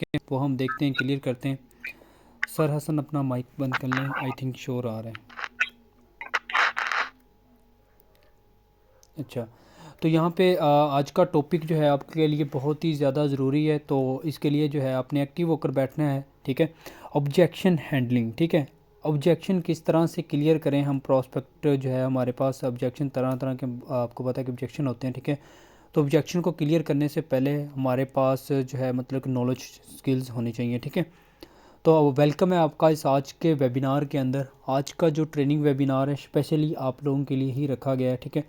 है, वो हम देखते हैं, क्लियर करते हैं। सर हसन अपना माइक बंद कर लें, आई थिंक शोर आ रहा है। अच्छा, तो यहाँ पे आज का टॉपिक जो है आपके लिए बहुत ही ज़्यादा ज़रूरी है, तो इसके लिए जो है आपने एक्टिव होकर बैठना है, ठीक है। ऑब्जेक्शन हैंडलिंग, ठीक है। ऑब्जेक्शन किस तरह से क्लियर करें हम, प्रोस्पेक्ट जो है हमारे पास ऑब्जेक्शन तरह तरह के आपको पता है कि ऑब्जेक्शन होते हैं, ठीक है। तो ऑब्जेक्शन को क्लियर करने से पहले हमारे पास जो है मतलब नॉलेज स्किल्स होनी चाहिए, ठीक है। तो वेलकम है आपका इस आज के वेबिनार के अंदर। आज का जो ट्रेनिंग वेबिनार है स्पेशली आप लोगों के लिए ही रखा गया है, ठीक है।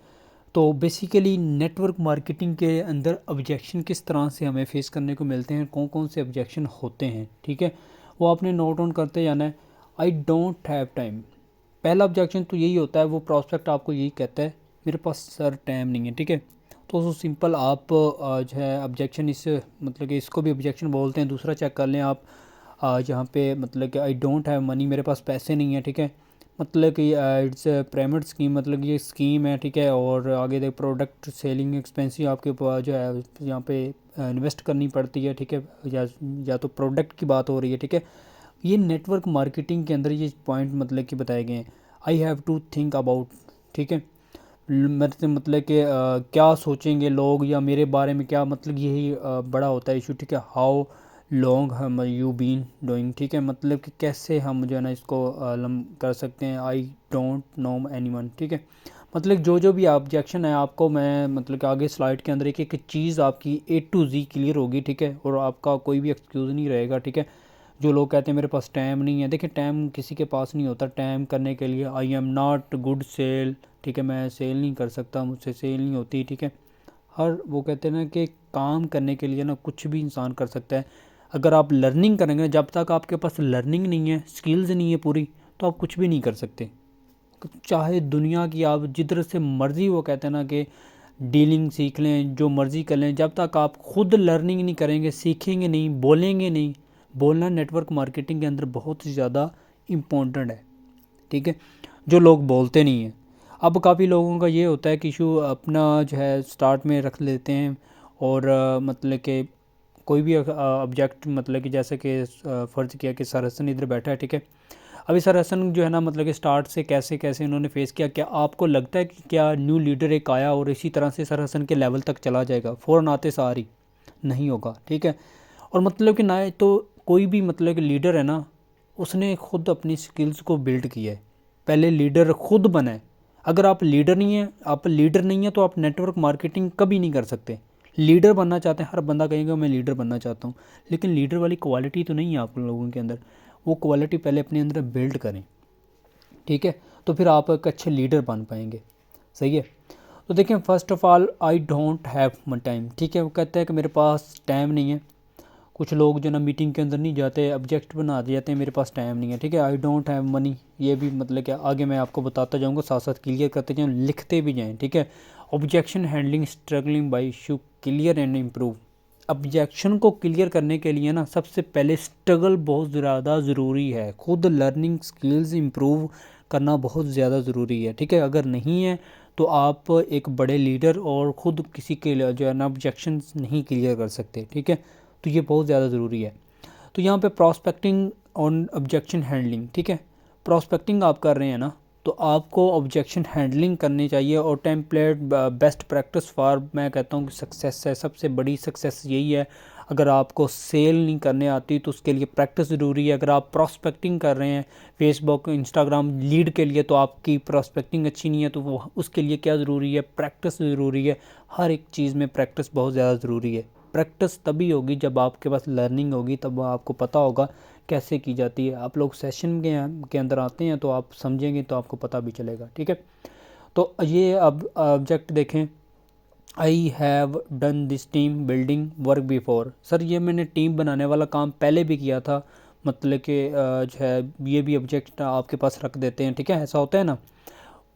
तो बेसिकली नेटवर्क मार्केटिंग के अंदर ऑब्जेक्शन किस तरह से हमें फेस करने को मिलते हैं, कौन कौन से ऑब्जेक्शन होते हैं, ठीक है, वो आपने नोट डाउन करते जाना है। आई डोंट हैव टाइम, पहला ऑब्जेक्शन तो यही होता है, वो प्रोस्पेक्ट आपको यही कहता है मेरे पास सर टाइम नहीं है, ठीक है। तो सिंपल आप जो है ऑब्जेक्शन इस मतलब कि इसको भी ऑब्जेक्शन बोलते हैं। दूसरा चेक कर लें आप, जहाँ पे मतलब कि आई डोंट हैव मनी, मेरे पास पैसे नहीं है, ठीक है। मतलब कि इट्स पिरामिड स्कीम, मतलब ये स्कीम है, ठीक है। और आगे देख प्रोडक्ट सेलिंग एक्सपेंसिव आपके पास जो है यहाँ पे इन्वेस्ट करनी पड़ती है, ठीक है। या तो प्रोडक्ट की बात हो रही है, ठीक है। ये नेटवर्क मार्केटिंग के अंदर ये पॉइंट मतलब कि बताए गए हैं। I have to think about, ठीक है। मतलब कि क्या सोचेंगे लोग या मेरे बारे में क्या, मतलब यही बड़ा होता है इशू, ठीक है। हाउ लॉन्ग हम यू बीन डूइंग, ठीक है। मतलब कि कैसे हम जो है ना इसको लम कर सकते हैं। आई डोंट नो एनीवन, ठीक है। मतलब जो जो भी ऑब्जेक्शन है आपको मैं मतलब कि आगे स्लाइड के अंदर एक एक चीज़ आपकी A to Z क्लियर होगी, ठीक है। और आपका कोई भी एक्सक्यूज़ नहीं रहेगा, ठीक है। जो लोग कहते हैं मेरे पास टाइम नहीं है, देखिए टाइम किसी के पास नहीं होता टाइम करने के लिए। I am not good sell, ठीक है, मैं सेल नहीं कर सकता, मुझसे सेल नहीं होती, ठीक है। हर वो कहते हैं ना कि काम करने के लिए ना कुछ भी इंसान कर सकता है। अगर आप लर्निंग करेंगे, जब तक आपके पास लर्निंग नहीं है, स्किल्स नहीं है पूरी, तो आप कुछ भी नहीं कर सकते। चाहे दुनिया की आप जिधर से मर्ज़ी वो कहते हैं ना कि डीलिंग सीख लें, जो मर्ज़ी कर लें, जब तक आप खुद लर्निंग नहीं करेंगे, सीखेंगे नहीं, बोलेंगे नहीं। बोलना नेटवर्क मार्केटिंग के अंदर बहुत ही ज़्यादा इम्पोर्टेंट है, ठीक है। जो लोग बोलते नहीं हैं, अब काफ़ी लोगों का ये होता है कि इशू अपना जो है स्टार्ट में रख लेते हैं। और मतलब कि कोई भी ऑब्जेक्ट मतलब कि जैसे कि फ़र्ज़ किया कि सर हसन इधर बैठा है, ठीक है। अभी सर हसन जो है ना मतलब कि स्टार्ट से कैसे कैसे इन्होंने फेस किया, क्या आपको लगता है कि क्या न्यू लीडर एक आया और इसी तरह से सर हसन के लेवल तक चला जाएगा फ़ौरन आते सार ही? नहीं होगा, ठीक है। और मतलब कि ना तो कोई भी मतलब कि लीडर है ना, उसने खुद अपनी स्किल्स को बिल्ड किया है, पहले लीडर खुद बना है। अगर आप लीडर नहीं हैं, आप लीडर नहीं हैं, तो आप नेटवर्क मार्केटिंग कभी नहीं कर सकते। लीडर बनना चाहते हैं, हर बंदा कहेगा मैं लीडर बनना चाहता हूँ, लेकिन लीडर वाली क्वालिटी तो नहीं है आप लोगों के अंदर। वो क्वालिटी पहले अपने अंदर बिल्ड करें, ठीक है। तो फिर आप एक अच्छे लीडर बन पाएंगे, सही है। तो देखें, first of all I don't have time, ठीक है। वो कहते हैं कि मेरे पास टाइम नहीं है। कुछ लोग जो ना मीटिंग के अंदर नहीं जाते, ऑब्जेक्ट बना दिए जाते हैं मेरे पास टाइम नहीं है, ठीक है। आई डोंट हैव मनी, ये भी मतलब क्या आगे मैं आपको बताता जाऊंगा, साथ साथ क्लियर करते जाएं, लिखते भी जाएं, ठीक है। Objection handling struggling bye issue clear and improve. Objection को क्लियर करने के लिए ना सबसे पहले स्ट्रगल बहुत ज़्यादा ज़रूरी है, खुद लर्निंग स्किल्स इम्प्रूव करना बहुत ज़्यादा ज़रूरी है, ठीक है। अगर नहीं है तो आप एक बड़े लीडर और ख़ुद किसी के जो है ना ऑब्जेक्शन नहीं क्लियर कर सकते, ठीक है। तो ये बहुत ज़्यादा ज़रूरी है। तो यहाँ पे प्रॉस्पेक्टिंग ऑन ऑब्जेक्शन हैंडलिंग, ठीक है। प्रॉस्पेक्टिंग आप कर रहे हैं ना, तो आपको ऑब्जेक्शन हैंडलिंग करनी चाहिए। और टेम्पलेट बेस्ट प्रैक्टिस फॉर, मैं कहता हूँ कि सक्सेस है, सबसे बड़ी सक्सेस यही है। अगर आपको सेल नहीं करने आती तो उसके लिए प्रैक्टिस ज़रूरी है। अगर आप प्रॉस्पेक्टिंग कर रहे हैं फेसबुक इंस्टाग्राम लीड के लिए, तो आपकी प्रॉस्पेक्टिंग अच्छी नहीं है, तो वो उसके लिए क्या ज़रूरी है, प्रैक्टिस ज़रूरी है। हर एक चीज़ में प्रैक्टिस बहुत ज़्यादा ज़रूरी है। प्रैक्टिस तभी होगी जब आपके पास लर्निंग होगी, तब आपको पता होगा कैसे की जाती है। आप लोग सेशन के अंदर आते हैं तो आप समझेंगे, तो आपको पता भी चलेगा, ठीक है। तो ये अब ऑब्जेक्ट देखें, I have done this team building work before. Sir ये मैंने टीम बनाने वाला काम पहले भी किया था, मतलब कि जो है ये भी ऑब्जेक्ट आपके पास रख देते हैं, ठीक है। ऐसा होता है ना,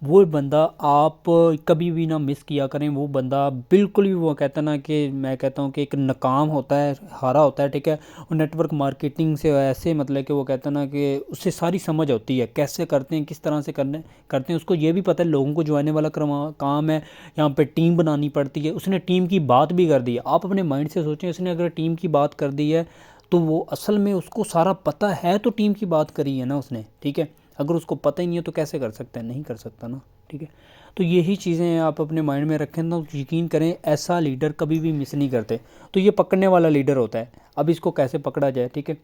वो बंदा आप कभी भी ना मिस किया करें। वो बंदा बिल्कुल भी, वो कहता है ना कि मैं कहता हूँ कि एक नाकाम होता है, हारा होता है, ठीक है। और नेटवर्क मार्केटिंग से ऐसे मतलब कि वो कहता है ना कि उससे सारी समझ होती है, कैसे करते हैं, किस तरह से करते हैं। उसको ये भी पता है लोगों को ज्वाइन वाला काम है, यहाँ पे टीम बनानी पड़ती है। उसने टीम की बात भी कर दी है। आप अपने माइंड से सोचें, उसने अगर टीम की बात कर दी है तो वो असल में उसको सारा पता है, तो टीम की बात करी है ना उसने, ठीक है। अगर उसको पता ही नहीं है तो कैसे कर सकता है, नहीं कर सकता ना, ठीक है। तो यही चीज़ें आप अपने माइंड में रखें, तो यकीन करें ऐसा लीडर कभी भी मिस नहीं करते। तो ये पकड़ने वाला लीडर होता है। अब इसको कैसे पकड़ा जाए, ठीक है।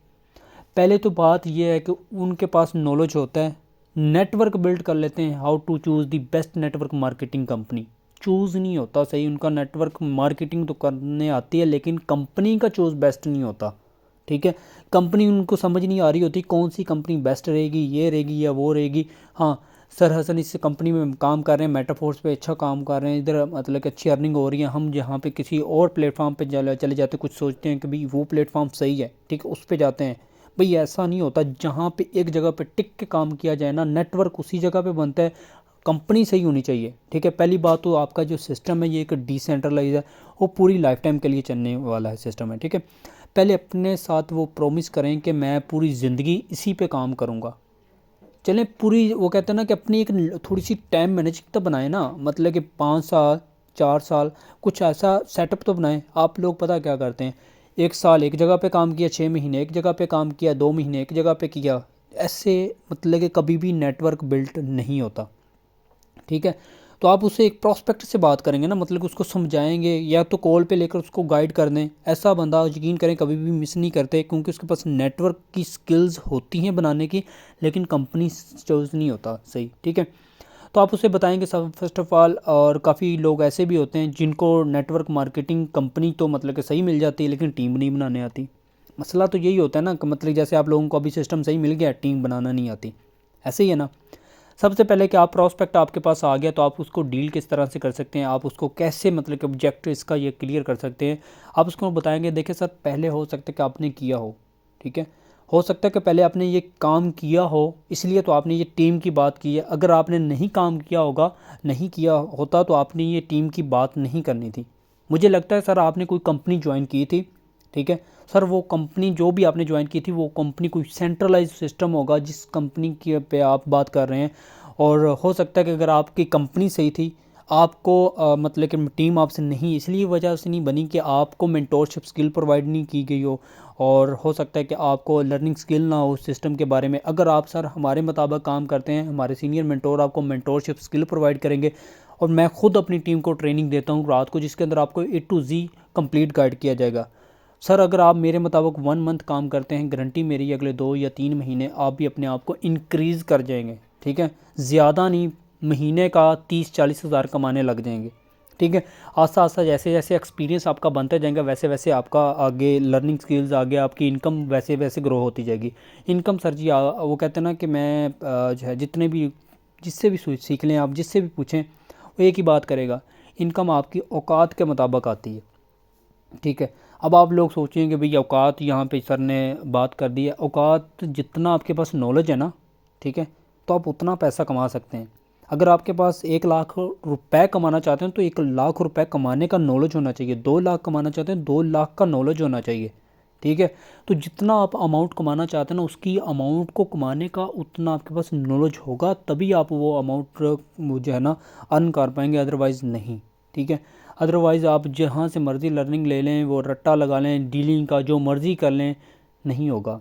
पहले तो बात ये है कि उनके पास नॉलेज होता है, नेटवर्क बिल्ड कर लेते हैं, how to choose the best network marketing company. Choose नहीं होता सही, उनका नेटवर्क मार्केटिंग तो करने आती है लेकिन कंपनी का चूज़ बेस्ट नहीं होता, ठीक है। कंपनी उनको समझ नहीं आ रही होती कौन सी कंपनी बेस्ट रहेगी, ये रहेगी या वो रहेगी। हाँ, सर हसन इस कंपनी में काम कर रहे हैं, मेटाफोर्स पे अच्छा काम कर रहे हैं, इधर मतलब कि अच्छी अर्निंग हो रही है, हम जहाँ पे किसी और प्लेटफॉर्म पे चले जाते हैं, कुछ सोचते हैं कि भाई वो प्लेटफॉर्म सही है, ठीक है, उस पे जाते हैं। भाई ऐसा नहीं होता, जहाँ पे एक जगह पे टिक के काम किया जाए ना, नेटवर्क उसी जगह पे बनता है, कंपनी सही होनी चाहिए, ठीक है। पहली बात तो आपका जो सिस्टम है ये एक डिसेंट्रलाइज है, वो पूरी लाइफ टाइम के लिए चलने वाला है सिस्टम है, ठीक है। पहले अपने साथ वो प्रॉमिस करें कि मैं पूरी ज़िंदगी इसी पे काम करूँगा। चलें पूरी, वो कहते हैं ना कि अपनी एक थोड़ी सी टाइम मैनेज तो बनाए ना, मतलब कि 5 साल 4 साल कुछ ऐसा सेटअप तो बनाएं। आप लोग पता क्या करते हैं, 1 साल एक जगह पे काम किया, 6 महीने एक जगह पे काम किया, 2 महीने एक जगह पे किया, ऐसे मतलब कि कभी भी नेटवर्क बिल्ट नहीं होता, ठीक है। तो आप उससे एक प्रोस्पेक्ट से बात करेंगे ना, मतलब कि उसको समझाएंगे या तो कॉल पे लेकर उसको गाइड कर दें। ऐसा बंदा यकीन करें कभी भी मिस नहीं करते, क्योंकि उसके पास नेटवर्क की स्किल्स होती हैं बनाने की, लेकिन कंपनी चूज़ नहीं होता सही, ठीक है। तो आप उसे बताएंगे सब फर्स्ट ऑफ ऑल। और काफ़ी लोग ऐसे भी होते हैं जिनको नेटवर्क मार्केटिंग कंपनी तो मतलब कि सही मिल जाती है लेकिन टीम नहीं बनाने आती। मसला तो यही होता है ना कि मतलब जैसे आप लोगों को अभी सिस्टम सही मिल गया, टीम बनाना नहीं आती, ऐसे ही है ना। सबसे पहले कि आप प्रॉस्पेक्ट आपके पास आ गया तो आप उसको डील किस तरह से कर सकते हैं, आप उसको कैसे मतलब कि ऑब्जेक्ट इसका ये क्लियर कर सकते हैं। आप उसको बताएंगे, देखिए सर पहले हो सकता है कि आपने किया हो, ठीक है, हो सकता है कि पहले आपने ये काम किया हो, इसलिए तो आपने ये टीम की बात की है। अगर आपने नहीं काम किया होगा, नहीं किया होता तो आपने ये टीम की बात नहीं करनी थी। मुझे लगता है सर आपने कोई कंपनी ज्वाइन की थी, ठीक है। सर वो कंपनी जो भी आपने ज्वाइन की थी वो कंपनी कोई सेंट्रलाइज सिस्टम होगा जिस कंपनी के पे आप बात कर रहे हैं। और हो सकता है कि अगर आपकी कंपनी सही थी, आपको मतलब कि टीम आपसे नहीं इसलिए वजह से नहीं बनी कि आपको मेंटोरशिप स्किल प्रोवाइड नहीं की गई हो, और हो सकता है कि आपको लर्निंग स्किल ना हो उस सिस्टम के बारे में। अगर आप सर हमारे मुताबिक काम करते हैं, हमारे सीनियर मेंटोर आपको मेंटोरशिप स्किल प्रोवाइड करेंगे, और मैं खुद अपनी टीम को ट्रेनिंग देता हूँ रात को, जिसके अंदर आपको A to Z complete guide किया जाएगा। सर अगर आप मेरे मुताबिक 1 मंथ काम करते हैं, गारंटी मेरी अगले 2 या 3 महीने आप भी अपने आप को इंक्रीज़ कर जाएंगे, ठीक है। ज़्यादा नहीं, महीने का 30-40 हज़ार कमाने लग जाएंगे, ठीक है। आस्ता आस्ता जैसे जैसे एक्सपीरियंस आपका बनता जाएगा वैसे वैसे आपका आगे लर्निंग स्किल्स आगे आपकी इनकम वैसे वैसे ग्रो होती जाएगी। इनकम सर जी वो कहते हैं ना कि मैं जो है जितने भी जिससे भी सीख लें, आप जिससे भी पूछें वो एक ही बात करेगा, इनकम आपकी औकात के मुताबिक आती है, ठीक है। अब आप लोग सोचेंगे भाई औकात, यहाँ पे सर ने बात कर दी है, औकात जितना आपके पास नॉलेज है ना, ठीक है, तो आप उतना पैसा कमा सकते हैं। अगर आपके पास 1 लाख रुपए कमाना चाहते हैं तो 1 लाख रुपए कमाने का नॉलेज होना चाहिए, 2 लाख कमाना चाहते हैं 2 लाख का नॉलेज होना चाहिए, ठीक है। तो जितना आप अमाउंट कमाना चाहते हैं ना, उसकी अमाउंट को कमाने का उतना आपके पास नॉलेज होगा, तभी आप वो अमाउंट जो है ना अर्न कर पाएंगे, अदरवाइज़ नहीं, ठीक है। अदरवाइज़ आप जहाँ से मर्ज़ी लर्निंग ले लें, वो रट्टा लगा लें, डीलिंग का जो मर्ज़ी कर लें, नहीं होगा।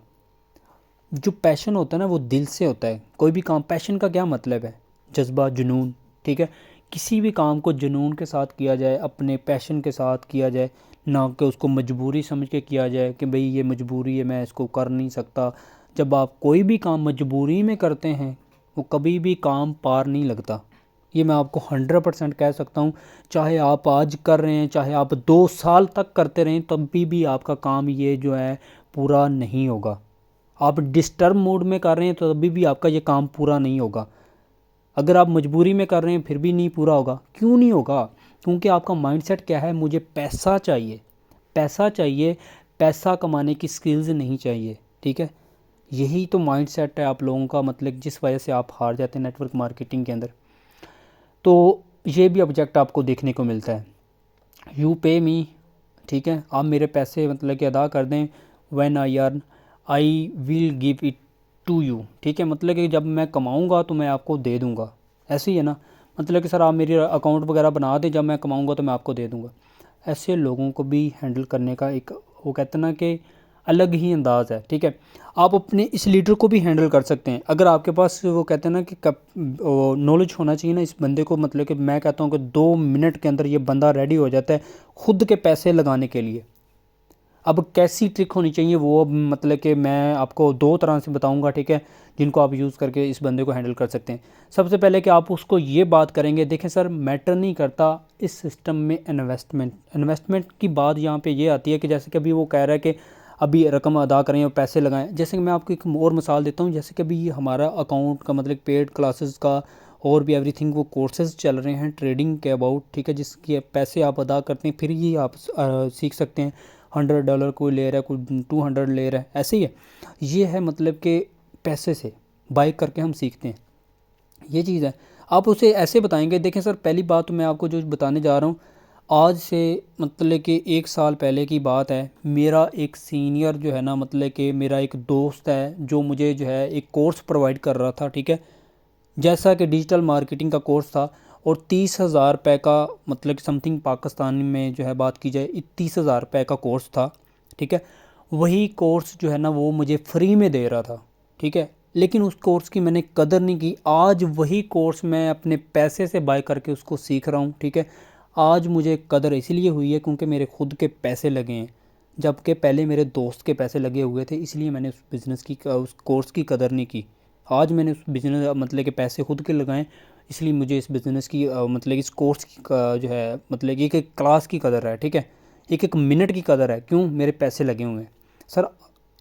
जो पैशन होता है ना वो दिल से होता है। कोई भी काम, पैशन का क्या मतलब है, जज्बा, जुनून, ठीक है। किसी भी काम को जुनून के साथ किया जाए, अपने पैशन के साथ किया जाए, ना कि उसको मजबूरी समझ के किया जाए कि भाई ये मजबूरी है मैं इसको कर नहीं सकता। जब आप कोई भी काम मजबूरी में करते हैं वो कभी भी काम पार नहीं लगता, ये मैं आपको 100% कह सकता हूँ। चाहे आप आज कर रहे हैं, चाहे आप 2 साल तक करते रहें, तब भी आपका काम ये जो है पूरा नहीं होगा। आप डिस्टर्ब मोड में कर रहे हैं तो तभी भी आपका ये काम पूरा नहीं होगा। अगर आप मजबूरी में कर रहे हैं फिर भी नहीं पूरा होगा। क्यों नहीं होगा? क्योंकि आपका माइंडसेट क्या है, मुझे पैसा चाहिए, पैसा चाहिए, पैसा कमाने की स्किल्स नहीं चाहिए, ठीक है। यही तो माइंडसेट है आप लोगों का, मतलब जिस वजह से आप हार जाते हैं नेटवर्क मार्केटिंग के अंदर। तो ये भी ऑब्जेक्ट आपको देखने को मिलता है, यू पे मी, ठीक है, आप मेरे पैसे मतलब कि अदा कर दें, when I earn I will give it to you, ठीक है। मतलब कि जब मैं कमाऊंगा तो मैं आपको दे दूंगा, ऐसे ही है ना। मतलब कि सर आप मेरी अकाउंट वगैरह बना दें, जब मैं कमाऊंगा तो मैं आपको दे दूंगा। ऐसे लोगों को भी हैंडल करने का एक, वो कहते हैं ना कि अलग ही अंदाज़ है, ठीक है। आप अपने इस लीडर को भी हैंडल कर सकते हैं अगर आपके पास वो कहते हैं ना कि नॉलेज होना चाहिए ना इस बंदे को, मतलब कि मैं कहता हूँ कि 2 मिनट के अंदर ये बंदा रेडी हो जाता है खुद के पैसे लगाने के लिए। अब कैसी ट्रिक होनी चाहिए वो अब मतलब कि मैं आपको 2 तरह से बताऊंगा, ठीक है, जिनको आप यूज़ करके इस बंदे को हैंडल कर सकते हैं। सबसे पहले कि आप उसको ये बात करेंगे, देखें सर मैटर नहीं करता इस सिस्टम में इन्वेस्टमेंट की बात यहाँ पे ये आती है कि जैसे कि अभी वो कह रहा है कि अभी रकम अदा करें और पैसे लगाएं। जैसे कि मैं आपको एक और मिसाल देता हूँ, जैसे कि अभी हमारा अकाउंट का मतलब पेड क्लासेस का और भी एवरीथिंग वो कोर्सेज चल रहे हैं ट्रेडिंग के अबाउट, ठीक है, जिसके पैसे आप अदा करते हैं फिर ही आप सीख सकते हैं। $100 कोई ले रहा है, कोई 200 ले रहा है, ऐसे ही है। ये है मतलब कि पैसे से बाय करके हम सीखते हैं, ये चीज़ है। आप उसे ऐसे बताएंगे, देखें सर पहली बात तो मैं आपको जो बताने जा रहा हूँ आज से मतलब कि 1 साल पहले की बात है। मेरा एक सीनियर जो है ना, मतलब कि मेरा एक दोस्त है जो मुझे जो है एक कोर्स प्रोवाइड कर रहा था, ठीक है, जैसा कि डिजिटल मार्केटिंग का कोर्स था। और 30,000 रुपये का मतलब समथिंग पाकिस्तानी में जो है बात की जाए 30,000 रुपये का कोर्स था, ठीक है। वही कोर्स जो है ना वो मुझे फ्री में दे रहा था, ठीक है, लेकिन उस कोर्स की मैंने कदर नहीं की। आज वही कोर्स मैं अपने पैसे से बाय करके उसको सीख रहा हूँ, ठीक है। आज मुझे कदर इसलिए हुई है क्योंकि मेरे खुद के पैसे लगे हैं, जबकि पहले मेरे दोस्त के पैसे लगे हुए थे, इसलिए मैंने उस बिज़नेस की उस कोर्स की कदर नहीं की। आज मैंने उस बिज़नेस मतलब के पैसे खुद के लगाएं, इसलिए मुझे इस बिज़नेस की मतलब इस कोर्स की जो है मतलब एक एक क्लास की कदर है, ठीक है, एक एक मिनट की कदर है। क्यों? मेरे पैसे लगे हुए हैं। सर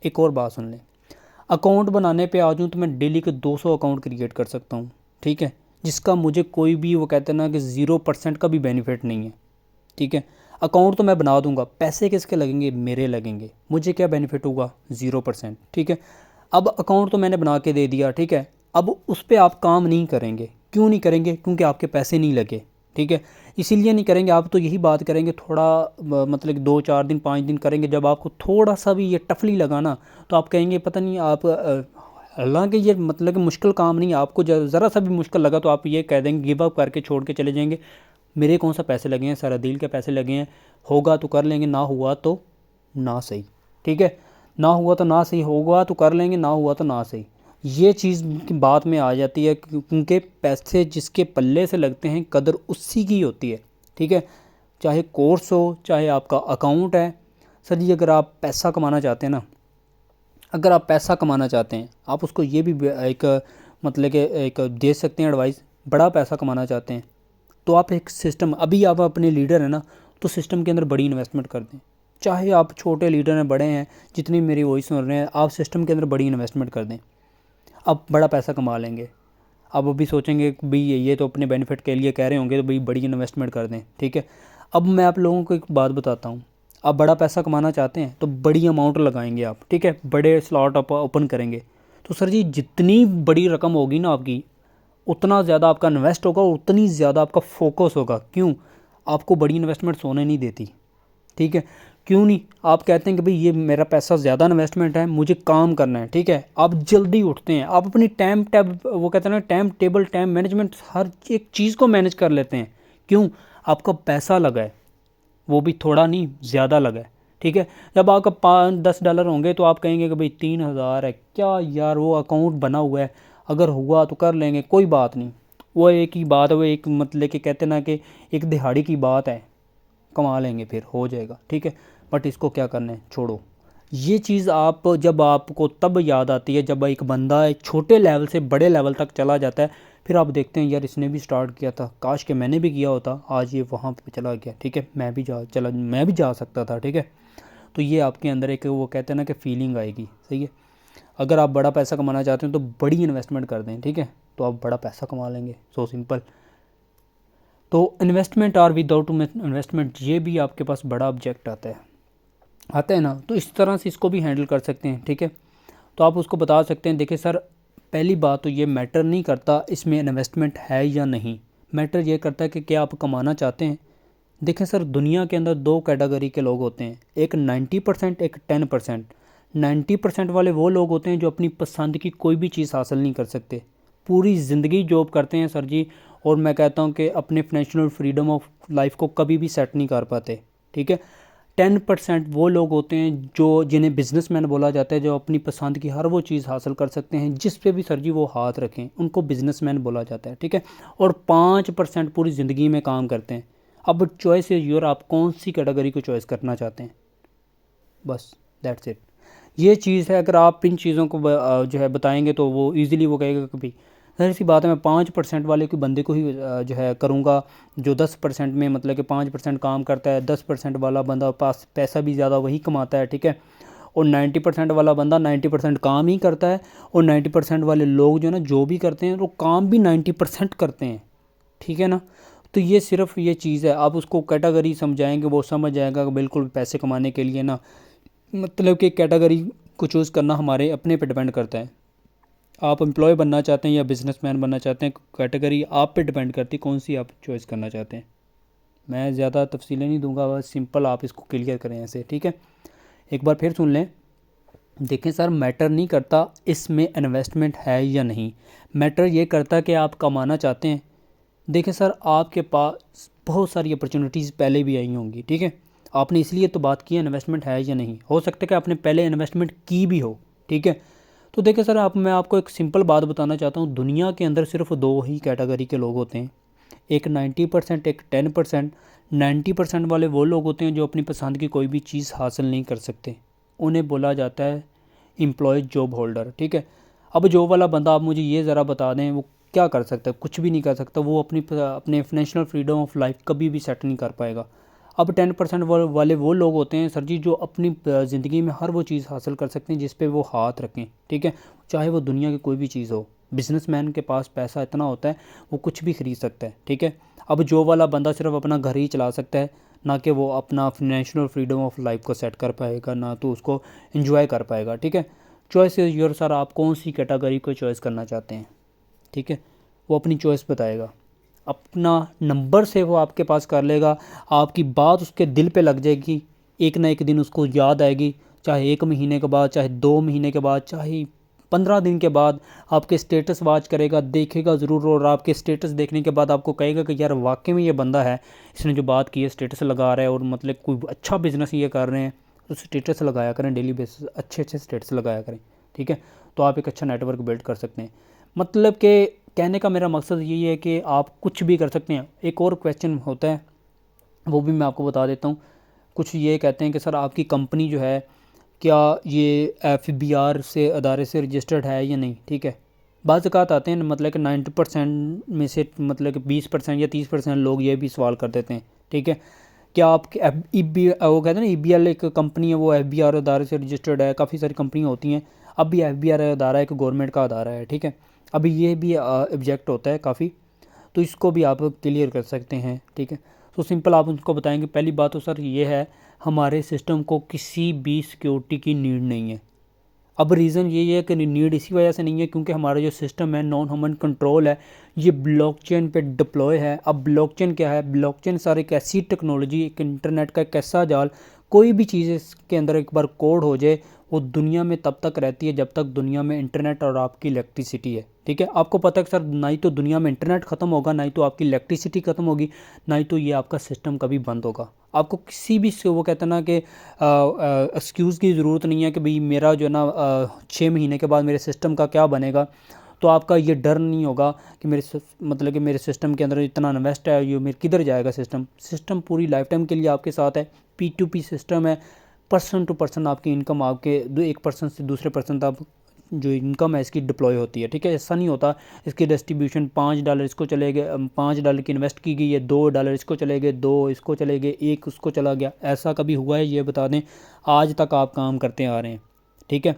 एक और बात सुन लें, अकाउंट बनाने पे आ जाऊँ तो मैं डेली के 200 अकाउंट क्रिएट कर सकता हूँ, ठीक है, जिसका मुझे कोई भी वो कहते हैं ना कि 0% का भी बेनिफिट नहीं है, ठीक है। अकाउंट तो मैं बना दूंगा, पैसे किसके लगेंगे? मेरे लगेंगे। मुझे क्या बेनिफिट होगा? 0%, ठीक है। अब अकाउंट तो मैंने बना के दे दिया, ठीक है, अब उस पर आप काम नहीं करेंगे। क्यों नहीं करेंगे? क्योंकि आपके पैसे नहीं लगे, ठीक है, इसीलिए नहीं करेंगे। आप तो यही बात करेंगे थोड़ा मतलब 2 4 दिन 5 दिन करेंगे, जब आपको थोड़ा सा भी ये टफली लगा ना तो आप कहेंगे पता नहीं आप हालांकि ये मतलब कि मुश्किल काम नहीं है, आपको ज़रा सा भी मुश्किल लगा तो आप ये कह देंगे, गिव अप करके छोड़ के चले जाएंगे। मेरे कौन सा पैसे लगे हैं, सारा दिल के पैसे लगे हैं, होगा तो कर लेंगे, ना हुआ तो ना सही, ठीक है, ना हुआ तो ना सही, होगा तो कर लेंगे, ना हुआ तो ना सही। ये चीज़ की बात में आ जाती है क्योंकि पैसे जिसके पल्ले से लगते हैं कदर उसी की होती है, ठीक है, चाहे कोर्स हो चाहे आपका अकाउंट है। सर जी अगर आप पैसा कमाना चाहते हैं ना, अगर आप पैसा कमाना चाहते हैं, आप उसको ये भी एक मतलब कि एक दे सकते हैं एडवाइस, बड़ा पैसा कमाना चाहते हैं तो आप एक सिस्टम, अभी आप अपने लीडर हैं ना तो सिस्टम के अंदर बड़ी इन्वेस्टमेंट कर दें। चाहे आप छोटे लीडर हैं बड़े हैं, जितनी मेरी वॉइस सुन रहे हैं, आप सिस्टम के अंदर बड़ी इन्वेस्टमेंट कर दें, आप बड़ा पैसा कमा लेंगे। आप अभी सोचेंगे कि भाई ये तो अपने बेनिफिट के लिए कह रहे होंगे तो भाई बड़ी इन्वेस्टमेंट कर दें, ठीक है। अब मैं आप लोगों को एक बात बताता हूँ, आप बड़ा पैसा कमाना चाहते हैं तो बड़ी अमाउंट लगाएंगे आप, ठीक है, बड़े स्लॉट आप ओपन करेंगे। तो सर जी जितनी बड़ी रकम होगी ना आपकी, उतना ज़्यादा आपका इन्वेस्ट होगा और उतनी ज़्यादा आपका फोकस होगा। क्यों? आपको बड़ी इन्वेस्टमेंट सोने नहीं देती, ठीक है। क्यों नहीं? आप कहते हैं कि भाई ये मेरा पैसा ज़्यादा इन्वेस्टमेंट है, मुझे काम करना है, ठीक है, आप जल्दी उठते हैं, आप अपनी टाइम टैब वो कहते हैं ना टाइम टेबल टाइम मैनेजमेंट हर एक चीज़ को मैनेज कर लेते हैं। क्यों? आपका पैसा लगा है, वो भी थोड़ा नहीं ज़्यादा लगा है, ठीक है। जब आपका $5-10 होंगे तो आप कहेंगे कि भाई 3,000 है क्या यार, वो अकाउंट बना हुआ है, अगर हुआ तो कर लेंगे, कोई बात नहीं। वो एक ही बात है, वो एक मतलब कि कहते ना कि एक दिहाड़ी की बात है, कमा लेंगे फिर हो जाएगा, ठीक है। बट इसको क्या करना है, छोड़ो। ये चीज़ आप जब आपको तब याद आती है जब एक बंदा एक छोटे लेवल से बड़े लेवल तक चला जाता है, फिर आप देखते हैं यार इसने भी स्टार्ट किया था, काश कि मैंने भी किया होता, आज ये वहाँ पे चला गया, ठीक है, मैं भी जा सकता था, ठीक है। तो ये आपके अंदर एक वो कहते हैं ना कि फीलिंग आएगी, सही है। अगर आप बड़ा पैसा कमाना चाहते हैं तो बड़ी इन्वेस्टमेंट कर दें, ठीक है, तो आप बड़ा पैसा कमा लेंगे, सो सिंपल। तो इन्वेस्टमेंट और विदाउट इन्वेस्टमेंट, ये भी आपके पास बड़ा ऑब्जेक्ट आता है ना, तो इस तरह से इसको भी हैंडल कर सकते हैं, ठीक है। तो आप उसको बता सकते हैं, देखिए सर पहली बात तो ये मैटर नहीं करता इसमें इन्वेस्टमेंट है या नहीं, मैटर ये करता है कि क्या आप कमाना चाहते हैं। देखें सर दुनिया के अंदर 2 कैटेगरी के लोग होते हैं, एक 90%, एक 10%। 90% वाले वो लोग होते हैं जो अपनी पसंद की कोई भी चीज़ हासिल नहीं कर सकते, पूरी ज़िंदगी जॉब करते हैं सर जी, और मैं कहता हूँ कि अपने फाइनेंशियल फ्रीडम ऑफ लाइफ को कभी भी सेट नहीं कर पाते, ठीक है। 10% वो लोग होते हैं जो जिन्हें बिजनेसमैन बोला जाता है, जो अपनी पसंद की हर वो चीज़ हासिल कर सकते हैं, जिस पे भी सर जी वो हाथ रखें उनको बिजनेसमैन बोला जाता है, ठीक है। और 5% पूरी ज़िंदगी में काम करते हैं। अब चॉइस इज़ योर, आप कौन सी कैटेगरी को चॉइस करना चाहते हैं, बस दैट्स इट। ये चीज़ है, अगर आप इन चीज़ों को जो है बताएंगे तो वो इजीली वो कहेगा कि भाई जाहिर सी बात है मैं 5% वाले कोई बंदे को ही जो है करूँगा, जो 10% में मतलब कि 5% काम करता है, 10% वाला बंदा पास पैसा भी ज़्यादा वही कमाता है, ठीक है। और 90% वाला बंदा 90% काम ही करता है, और 90% वाले लोग जो है ना जो भी करते हैं वो काम भी 90% करते हैं, ठीक है ना। तो ये सिर्फ ये चीज़ है, आप उसको कैटेगरी समझाएंगे वो समझ जाएगा कि बिल्कुल पैसे कमाने के लिए ना, मतलब कि कैटेगरी को चूज़ करना हमारे अपने पे डिपेंड करता है। आप एम्प्लॉय बनना चाहते हैं या बिजनेसमैन बनना चाहते हैं, कैटेगरी आप पे डिपेंड करती है कौन सी आप चॉइस करना चाहते हैं। मैं ज़्यादा तफसीलें नहीं दूंगा, बस सिंपल आप इसको क्लियर करें ऐसे, ठीक है। एक बार फिर सुन लें। देखें सर, मैटर नहीं करता इसमें इन्वेस्टमेंट है या नहीं, मैटर ये करता है कि आप कमाना चाहते हैं। देखें सर, आपके पास बहुत सारी अपॉर्चुनिटीज़ पहले भी आई होंगी, ठीक है। आपने इसलिए तो बात की इन्वेस्टमेंट है या नहीं, हो सकता है कि आपने पहले इन्वेस्टमेंट की भी हो, ठीक है। तो देखिए सर, मैं आपको एक सिंपल बात बताना चाहता हूँ, दुनिया के अंदर सिर्फ दो ही कैटेगरी के लोग होते हैं, एक 90%, एक 10%। 90% वाले वो लोग होते हैं जो अपनी पसंद की कोई भी चीज़ हासिल नहीं कर सकते, उन्हें बोला जाता है एम्प्लॉय जॉब होल्डर, ठीक है। अब जॉब वाला बंदा, आप मुझे ये ज़रा बता दें वो क्या कर सकता है, कुछ भी नहीं कर सकता, वो अपने फाइनेंशियल फ्रीडम ऑफ लाइफ कभी भी सेट नहीं कर पाएगा। अब 10% वाले वो लोग होते हैं सर जी जो अपनी ज़िंदगी में हर वो चीज़ हासिल कर सकते हैं जिस पे वो हाथ रखें, ठीक है। चाहे वो दुनिया की कोई भी चीज़ हो, बिजनेसमैन के पास पैसा इतना होता है वो कुछ भी खरीद सकता है, ठीक है। अब जो वाला बंदा सिर्फ अपना घर ही चला सकता है, ना कि वो अपना फाइनेंशियल फ्रीडम ऑफ लाइफ को सेट कर पाएगा, ना तो उसको इन्जॉय कर पाएगा, ठीक है। चॉइस इज़ योर सर, आप कौन सी कैटेगरी को चॉइस करना चाहते हैं, ठीक है। वो अपनी चॉइस बताएगा, अपना नंबर से वो आपके पास कर लेगा, आपकी बात उसके दिल पे लग जाएगी, एक ना एक दिन उसको याद आएगी, चाहे 1 महीने के बाद, चाहे 2 महीने के बाद, चाहे 15 दिन के बाद। आपके स्टेटस वॉच करेगा, देखेगा ज़रूर, और आपके स्टेटस देखने के बाद आपको कहेगा कि यार वाकई में ये बंदा है, इसने जो बात की है स्टेटस लगा रहा है, और मतलब कोई अच्छा बिजनेस ये कर रहे हैं, तो स्टेटस लगाया करें डेली बेसिस, अच्छे अच्छे स्टेटस लगाया करें, ठीक है। तो आप एक अच्छा नेटवर्क बिल्ड कर सकते हैं। मतलब कि कहने का मेरा मकसद यही है कि आप कुछ भी कर सकते हैं। एक और क्वेश्चन होता है, वो भी मैं आपको बता देता हूँ। कुछ ये कहते हैं कि सर आपकी कंपनी जो है क्या ये FBR से अदारे से रजिस्टर्ड है या नहीं, ठीक है। बाज़ ज़ात आते हैं मतलब कि 90% में से मतलब कि 20% या 30% लोग ये भी सवाल कर देते हैं, ठीक है। क्या आपके वो कहते हैं ना EBL एक कंपनी है, वो FBR अदारे से रजिस्टर्ड है, काफ़ी सारी कंपनियाँ होती हैं। अब भी FBR अदारा एक गवर्नमेंट का अदारा है, ठीक है। अभी ये भी ऑब्जेक्ट होता है काफ़ी, तो इसको भी आप क्लियर कर सकते हैं, ठीक है। तो सिंपल आप उनको बताएंगे, पहली बात तो सर ये है, हमारे सिस्टम को किसी भी सिक्योरिटी की नीड नहीं है। अब रीज़न यही है कि नीड इसी वजह से नहीं है क्योंकि हमारा जो सिस्टम है नॉन ह्यूमन कंट्रोल है, ये ब्लॉकचेन पे डिप्लॉय है। अब ब्लॉकचेन क्या है, ब्लॉकचेन सर एक ऐसी टेक्नोलॉजी, एक इंटरनेट का एक ऐसा जाल, कोई भी चीज़ इसके अंदर एक बार कोड हो जाए वो दुनिया में तब तक रहती है जब तक दुनिया में इंटरनेट और आपकी इलेक्ट्रिसिटी है, ठीक है। आपको पता है सर, ना ही तो दुनिया में इंटरनेट ख़त्म होगा, ना ही तो आपकी इलेक्ट्रिसिटी ख़त्म होगी, ना ही तो ये आपका सिस्टम कभी बंद होगा। आपको किसी भी से वो कहते हैं ना कि एक्सक्यूज़ की ज़रूरत नहीं है कि भाई मेरा जो है ना 6 महीने के बाद मेरे सिस्टम का क्या बनेगा। तो आपका ये डर नहीं होगा कि मतलब कि मेरे सिस्टम के अंदर इतना इन्वेस्ट है, ये मेरे किधर जाएगा सिस्टम। सिस्टम पूरी लाइफ टाइम के लिए आपके साथ है। P2P सिस्टम है, पर्सन टू पर्सन आपकी इनकम आपके एक पर्सन से दूसरे पर्सन तक जो इनकम है इसकी डिप्लॉय होती है, ठीक है। ऐसा नहीं होता इसकी डिस्ट्रीब्यूशन $5 इसको चले गए, $5 की इन्वेस्ट की गई है, $2 इसको चले गए, 2 इसको चले गए, 1 उसको चला गया। ऐसा कभी हुआ है ये बता दें, आज तक आप काम करते आ रहे हैं, ठीक है।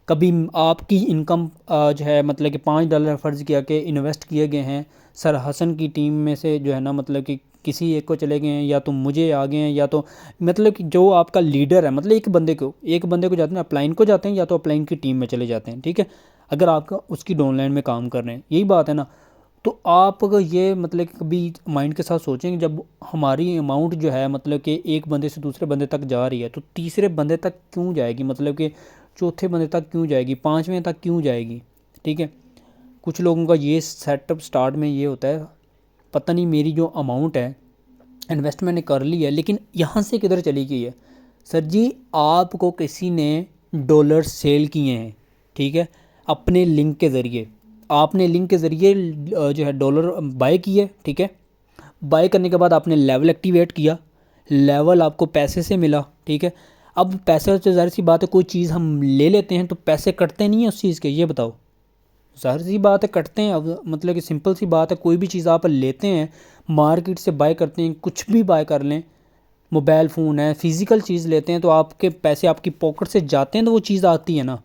कभी आपकी इनकम जो है मतलब कि $5 फ़र्ज़ किया कि इन्वेस्ट किए गए हैं, सर हसन की टीम में से जो है ना मतलब कि किसी एक को चले गए हैं, या तो मुझे आ गए हैं, या तो मतलब कि जो आपका लीडर है, मतलब एक बंदे को जाते हैं, अपलाइन को जाते हैं, या तो अपलाइन की टीम में चले जाते हैं, ठीक है। अगर आपका उसकी डाउनलाइन में काम कर रहे हैं, यही बात है ना। तो आप अगर ये मतलब कि कभी माइंड के साथ सोचेंगे, जब हमारी अमाउंट जो है मतलब कि एक बंदे से दूसरे बंदे तक जा रही है, तो तीसरे बंदे तक क्यों जाएगी, मतलब कि चौथे बंदे तक क्यों जाएगी, 5वें तक क्यों जाएगी, ठीक है। कुछ लोगों का ये सेटअप स्टार्ट में ये होता है, पता नहीं मेरी जो अमाउंट है इन्वेस्टमेंट ने कर ली है लेकिन यहाँ से किधर चली गई है। सर जी आपको किसी ने डॉलर सेल किए हैं, ठीक है, अपने लिंक के ज़रिए, आपने लिंक के ज़रिए जो है डॉलर बाय किए, ठीक है। बाय करने के बाद आपने लेवल एक्टिवेट किया, लेवल आपको पैसे से मिला, ठीक है। अब पैसे से ज़ाहिर सी बात है कोई चीज़ हम ले लेते हैं तो पैसे कटते नहीं हैं उस चीज़ के, ये बताओ। ज़ाहिर सी बात है कटते हैं। अब मतलब कि सिंपल सी बात है, कोई भी चीज़ आप लेते हैं मार्केट से बाय करते हैं, कुछ भी बाय कर लें, मोबाइल फ़ोन है, फ़िज़िकल चीज़ लेते हैं तो आपके पैसे आपकी पॉकेट से जाते हैं तो वो चीज़ आती है ना,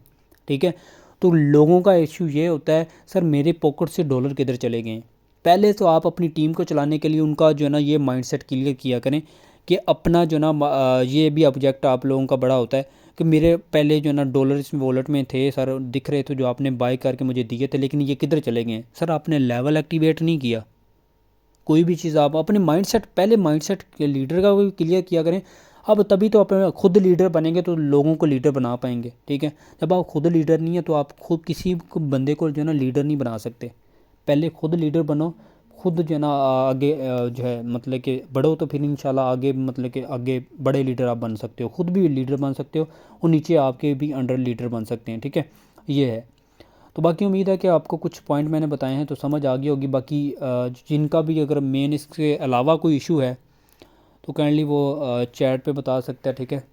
ठीक है। तो लोगों का इशू ये होता है सर मेरे पॉकेट से डॉलर किधर चले गए हैं। पहले तो आप अपनी टीम को चलाने के लिए उनका जो है ना ये माइंडसेट क्लियर किया करें कि अपना जो ना ये भी ऑब्जेक्ट आप लोगों का बड़ा होता है कि मेरे पहले जो है ना डॉलर इस वॉलेट में थे सर, दिख रहे थे जो आपने बाय करके मुझे दिए थे, लेकिन ये किधर चले गए हैं सर? आपने लेवल एक्टिवेट नहीं किया। कोई भी चीज़ आप अपने माइंडसेट, पहले माइंडसेट के लीडर का भी क्लियर किया करें। अब तभी तो आप खुद लीडर बनेंगे तो लोगों को लीडर बना पाएंगे, ठीक है। जब आप खुद लीडर नहीं है तो आप खुद किसी को बंदे को जो है ना लीडर नहीं बना सकते। पहले खुद लीडर बनो, खुद जो है ना आगे जो है मतलब कि बढ़ो, तो फिर इंशाल्लाह आगे मतलब कि आगे बड़े लीडर आप बन सकते हो, खुद भी लीडर बन सकते हो और नीचे आपके भी अंडर लीडर बन सकते हैं, ठीक है। ये है। तो बाकी उम्मीद है कि आपको कुछ पॉइंट मैंने बताए हैं तो समझ आ गई होगी। बाकी जिनका भी अगर मेन इसके अलावा कोई इशू है तो काइंडली वो चैट पे बता सकता है, ठीक है।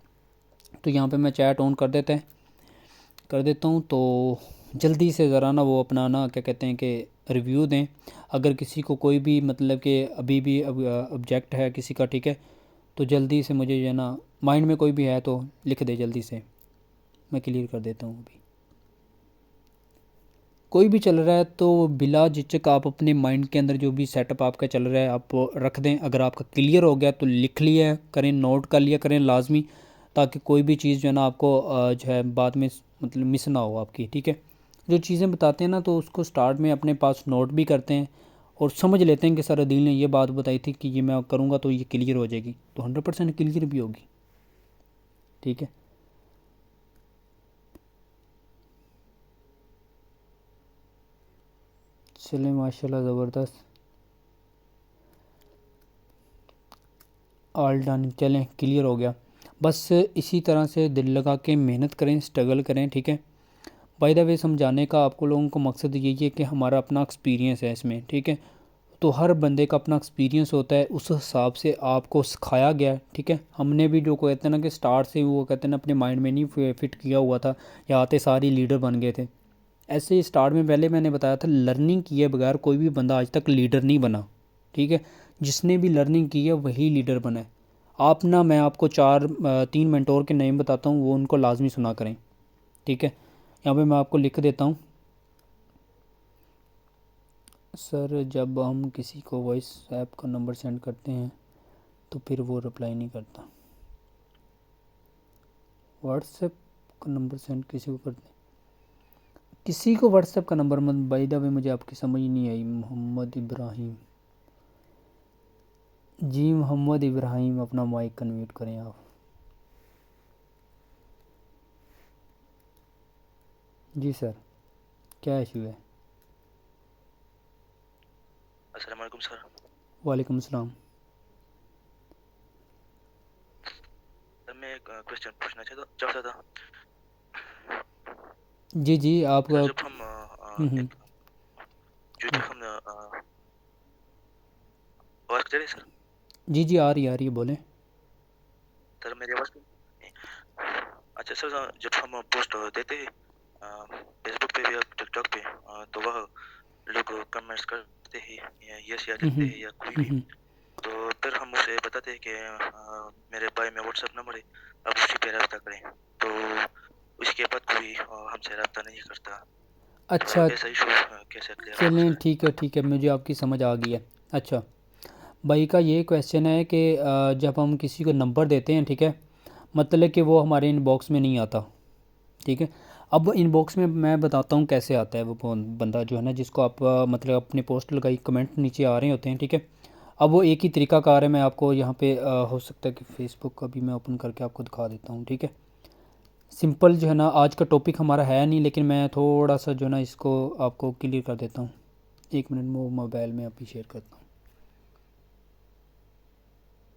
तो यहाँ पे मैं चैट ऑन कर देता हूँ, तो जल्दी से ज़रा ना वो अपना ना क्या कहते हैं कि रिव्यू दें। अगर किसी को कोई भी मतलब कि अभी भी ऑब्जेक्ट है किसी का, ठीक है, तो जल्दी से मुझे जो है ना माइंड में कोई भी है तो लिख दे जल्दी से, मैं क्लियर कर देता हूँ। अभी कोई भी चल रहा है तो बिला झिझक आप अपने माइंड के अंदर जो भी सेटअप आपका चल रहा है आप वो रख दें। अगर आपका क्लियर हो गया तो लिख लिया करें, नोट कर लिया करें लाजमी, ताकि कोई भी चीज़ जो है ना आपको जो है बाद में मतलब मिस ना हो आपकी, ठीक है। जो चीज़ें बताते हैं ना तो उसको स्टार्ट में अपने पास नोट भी करते हैं और समझ लेते हैं कि सर अदील ने ये बात बताई थी कि ये मैं करूँगा तो ये क्लियर हो जाएगी, तो 100% क्लियर भी होगी, ठीक है। चले माशाल्लाह ज़बरदस्त, ऑल डन, चलें क्लियर हो गया। बस इसी तरह से दिल लगा के मेहनत करें, स्ट्रगल करें, ठीक है। बाय द वे समझाने का आपको लोगों को मकसद यही है कि हमारा अपना एक्सपीरियंस है इसमें, ठीक है। तो हर बंदे का अपना एक्सपीरियंस होता है, उस हिसाब से आपको सिखाया गया है, ठीक है। हमने भी जो कहते हैं ना कि स्टार्ट से वो कहते हैं ना अपने माइंड में नहीं फिट किया हुआ था या आते सारी लीडर बन गए थे। ऐसे ही स्टार्ट में पहले मैंने बताया था लर्निंग किए बगैर कोई भी बंदा आज तक लीडर नहीं बना, ठीक है। जिसने भी लर्निंग की है वही लीडर बना है। आप ना मैं आपको 3 मेंटोर के नेम बताता हूँ, वो उनको लाजमी सुना करें, ठीक है। यहाँ पे मैं आपको लिख देता हूँ। सर जब हम किसी को वॉइस ऐप का नंबर सेंड करते हैं तो फिर वो रिप्लाई नहीं करता। व्हाट्सएप का नंबर सेंड किसी को करते हैं, किसी को व्हाट्सएप का नंबर मत, बाय द वे मुझे आपकी समझ नहीं आई। मोहम्मद इब्राहिम, जी मोहम्मद इब्राहिम, अपना माइक कन्वर्ट करें आप। जी सर, क्या इशू है? अस्सलाम वालेकुम सर। वालेकुम अस्सलाम। सर मैं एक क्वेश्चन पूछना चाहता था। जी जी आप सर जब हम हम्म। एक जो जब हम आवाज़ दे रहे सर। जी जी आ रही है बोलें। सर मेरी आवाज़ नहीं। अच्छा सर, जब हम पोस्ट देते हैं फेसबुक पे या टिकटॉक पे, तो वह लोग कमेंट्स करते हैं या यस या लिखते हैं या कोई भी, हम्म। तो फिर हम उसे बताते हैं कि मेरे भाई में व्हाट्सएप नंबर है, आप उसी पे रब्ता करें। तो उसके बाद कोई हमसे रब्ता नहीं करता, तो अच्छा ऐसा इशू कैसे क्लियर होगा चलें, सर? ठीक है मुझे आपकी समझ आ गई है। अच्छा भाई का ये क्वेश्चन है कि जब हम किसी को नंबर देते हैं, ठीक है, मतलब कि वो हमारे इनबॉक्स में नहीं आता, ठीक है। अब इनबॉक्स में मैं बताता हूँ कैसे आता है वो बंदा जो है ना जिसको आप मतलब अपनी पोस्ट लगाई, कमेंट नीचे आ रहे होते हैं, ठीक है। अब वो एक ही तरीक़ाकार है, मैं आपको यहाँ पे हो सकता है कि फ़ेसबुक का भी मैं ओपन करके आपको दिखा देता हूँ, ठीक है। सिंपल जो है ना आज का टॉपिक हमारा है नहीं, लेकिन मैं थोड़ा सा जो है ना इसको आपको क्लियर कर देता हूँ। 1 मिनट में वो मोबाइल में अभी शेयर करता हूँ।